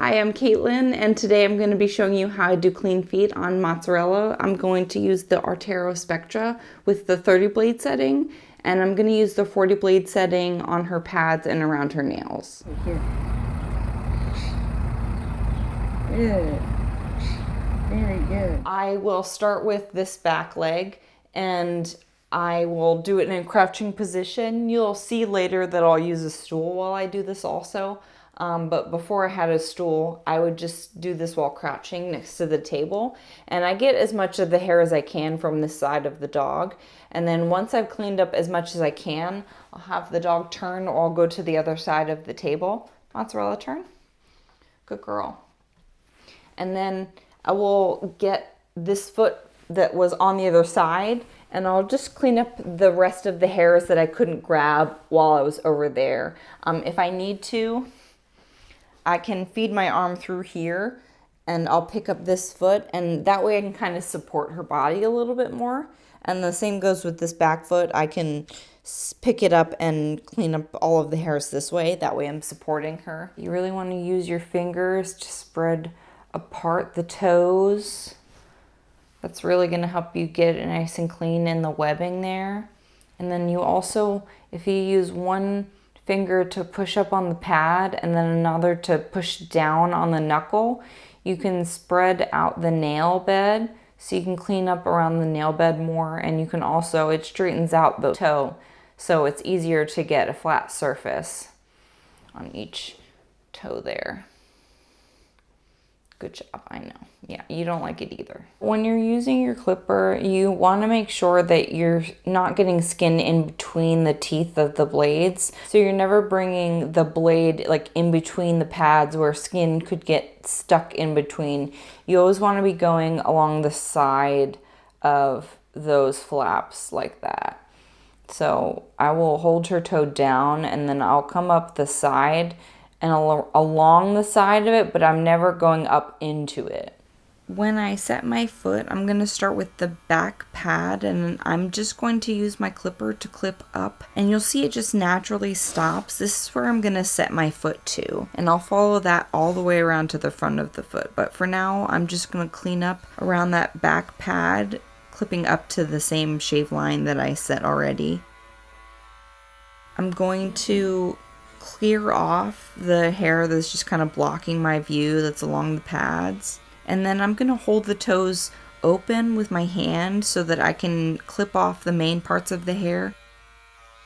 Hi, I'm Caitlin, and today I'm going to be showing you how I do clean feet on mozzarella. I'm going to use the Artero Spektra with the 30 blade setting, and I'm going to use the 40 blade setting on her pads and around her nails. Here. Good. Very good. I will start with this back leg, and I will do it in a crouching position. You'll see later that I'll use a stool while I do this also. But before I had a stool, I would just do this while crouching next to the table. And I get as much of the hair as I can from this side of the dog. And then once I've cleaned up as much as I can, I'll have the dog turn or I'll go to the other side of the table. Mozzarella, turn. Good girl. And then I will get this foot that was on the other side, and I'll just clean up the rest of the hairs that I couldn't grab while I was over there. If I need to, I can feed my arm through here and I'll pick up this foot, and that way I can kind of support her body a little bit more. And the same goes with this back foot. I can pick it up and clean up all of the hairs this way. That way I'm supporting her. You really want to use your fingers to spread apart the toes. That's really going to help you get it nice and clean in the webbing there. And then you also, if you use one finger to push up on the pad and then another to push down on the knuckle, you can spread out the nail bed so you can clean up around the nail bed more, and you can also, it straightens out the toe so it's easier to get a flat surface on each toe there. Good job, I know. Yeah, you don't like it either. When you're using your clipper, you want to make sure that you're not getting skin in between the teeth of the blades. So you're never bringing the blade like in between the pads where skin could get stuck in between. You always want to be going along the side of those flaps like that. So I will hold her toe down and then I'll come up the side and along the side of it, but I'm never going up into it. When I set my foot, I'm going to start with the back pad, and I'm just going to use my clipper to clip up, and you'll see it just naturally stops. This is where I'm going to set my foot to, and I'll follow that all the way around to the front of the foot. But for now, I'm just going to clean up around that back pad, clipping up to the same shave line that I set already. I'm going to clear off the hair that's just kind of blocking my view that's along the pads. And then I'm going to hold the toes open with my hand so that I can clip off the main parts of the hair.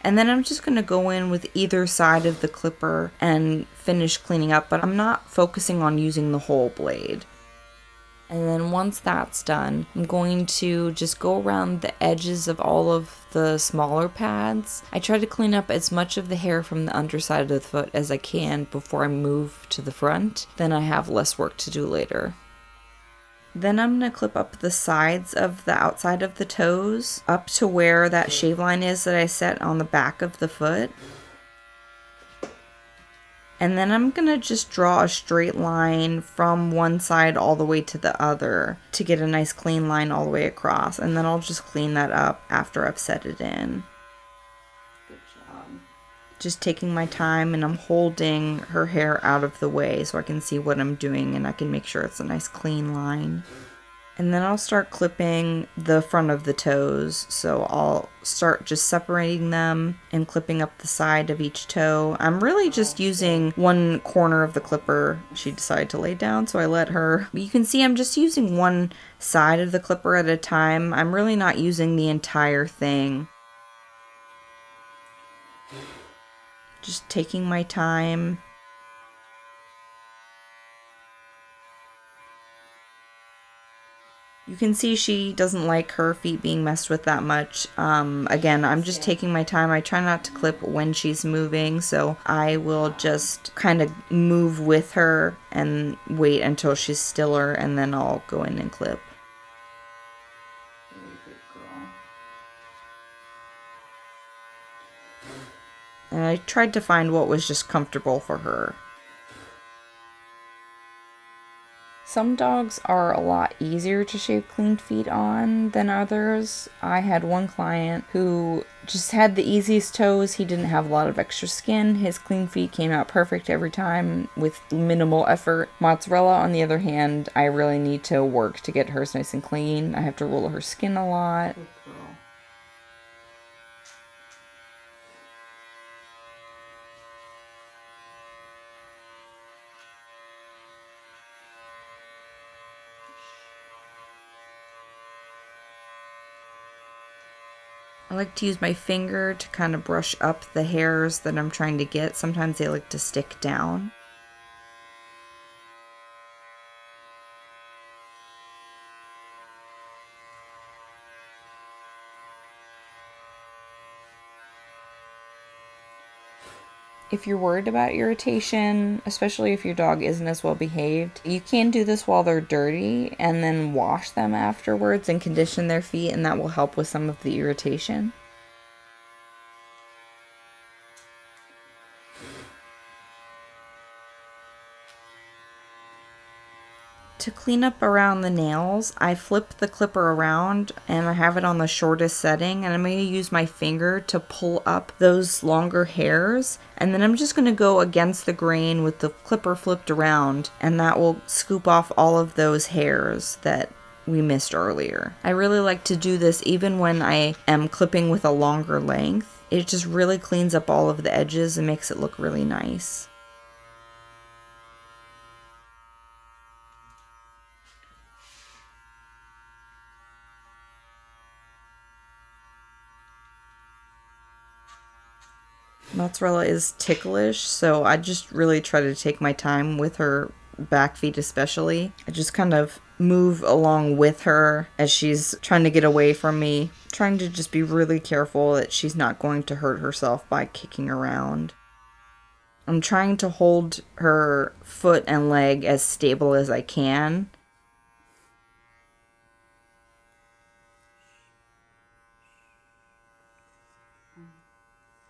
And then I'm just going to go in with either side of the clipper and finish cleaning up, but I'm not focusing on using the whole blade. And then once that's done, I'm going to just go around the edges of all of the smaller pads. I try to clean up as much of the hair from the underside of the foot as I can before I move to the front. Then I have less work to do later. Then I'm going to clip up the sides of the outside of the toes up to where that shave line is that I set on the back of the foot. And then I'm going to just draw a straight line from one side all the way to the other to get a nice clean line all the way across. And then I'll just clean that up after I've set it in. Good job. Just taking my time, and I'm holding her hair out of the way so I can see what I'm doing and I can make sure it's a nice clean line. And then I'll start clipping the front of the toes. So I'll start just separating them and clipping up the side of each toe. I'm really just using one corner of the clipper. She decided to lay down, so I let her. But you can see I'm just using one side of the clipper at a time. I'm really not using the entire thing. Just taking my time. You can see she doesn't like her feet being messed with that much. Again, I'm just taking my time. I try not to clip when she's moving, so I will just kind of move with her and wait until she's stiller, and then I'll go in and clip. Very good girl. And I tried to find what was just comfortable for her. Some dogs are a lot easier to shave clean feet on than others. I had one client who just had the easiest toes. He didn't have a lot of extra skin. His clean feet came out perfect every time with minimal effort. Mozzarella, on the other hand, I really need to work to get hers nice and clean. I have to roll her skin a lot. I like to use my finger to kind of brush up the hairs that I'm trying to get. Sometimes they like to stick down. If you're worried about irritation, especially if your dog isn't as well behaved, you can do this while they're dirty and then wash them afterwards and condition their feet, and that will help with some of the irritation. To clean up around the nails, I flip the clipper around and I have it on the shortest setting, and I'm going to use my finger to pull up those longer hairs, and then I'm just going to go against the grain with the clipper flipped around, and that will scoop off all of those hairs that we missed earlier. I really like to do this even when I am clipping with a longer length. It just really cleans up all of the edges and makes it look really nice. Mozzarella is ticklish, so I just really try to take my time with her back feet especially. I just kind of move along with her as she's trying to get away from me, trying to just be really careful that she's not going to hurt herself by kicking around. I'm trying to hold her foot and leg as stable as I can.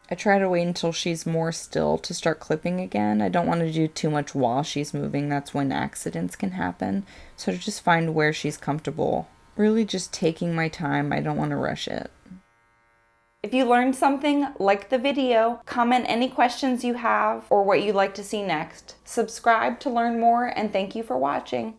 I try to wait until she's more still to start clipping again. I don't want to do too much while she's moving. That's when accidents can happen. So to just find where she's comfortable. Really just taking my time. I don't want to rush it. If you learned something, like the video, comment any questions you have or what you'd like to see next. Subscribe to learn more, and thank you for watching.